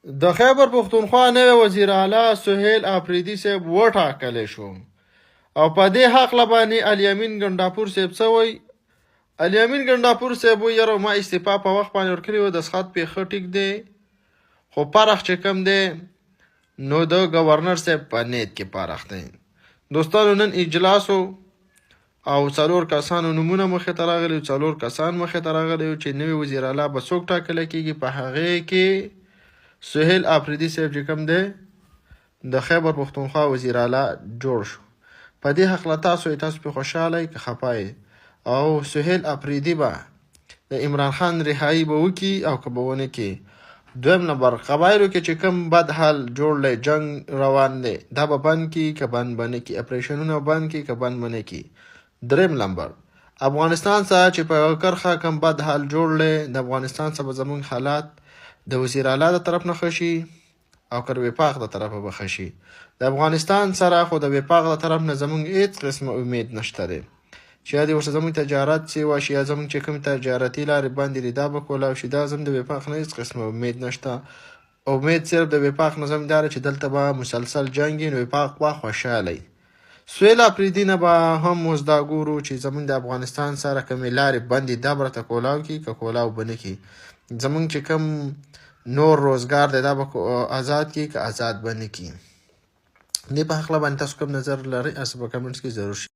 د خیبر پښتونخوا نوی وزیر اعلی سهیل اپریدي صاحب وټاکلی شو او په دې هکله باندې الیمین ګنډاپور صاحب څه وایي. الیمین ګنډاپور صاحب وایي یاره ما استعفا په وخت باندې ورکړې وه، دستخط پې ښه ټیک دی، خو پرخ چې کوم دی نو د ګورنر صاحب په نیت کې پرخ دی. دوستانو نن اجلاس او 4 کسانو نومونه مخې ته راغلي، 4 کسان مخې ته راغلي چې نوي وزیر اعلی به څوک ټاکلی کېږي. په هغې کې سهیل اپریدي صاحب چې کوم دی د خیبر پښتونخوا وزیر اعلی جوړ شو. په دې هکله تاسو پې خوشحاله یئ که خفه یئ؟ او سهیل اپریدي به د عمران خان رهایی به وکړي او که به ونه کړي. دویم نمبر قبایلو کې چې کوم بد حال جوړ دی، جنګ روان دی، دا به بند کړي که بند به نه کړي، اپریشنونه بند کړي که بند به نه کړي. دریم نمبر افغانستان سره چې په کرښه کوم بد حال جوړ دی، د افغانستان سره به زموږ حالات د وزیر اعلی د طرف نه ښه شي او که د وفاق د طرفه به ښه شي. د افغانستان سره خو د وفاق د طرف نه زموږ هېڅ قسمه امید نشته دی چې یا دې ورسره زموږ تجارت چې وشي یا زموږ چې کوم تجارتي لارې بندې دي دا به کولاو شي. دا زموږ د وفاق نه هېڅ قسمه امید نشته. امید صرف د وفاق نه زموږ دا ده چې دلته به مسلسل جنګ وي، نو وفاق به خوشحاله وي. سهیل اپریدي نه به هم اوس دا ګورو چې زموږ د افغانستان سره کومې لارې بندې دا به راته کولاو کړي که کولاو به نه کړي. زموږ چې کوم نور روزګار دی دا به آزاد کړي که آزاد به نه کړي. دې په هکله باندې تاسو کوم نظر لرئ؟ تاسو په کمنټس کې ضرور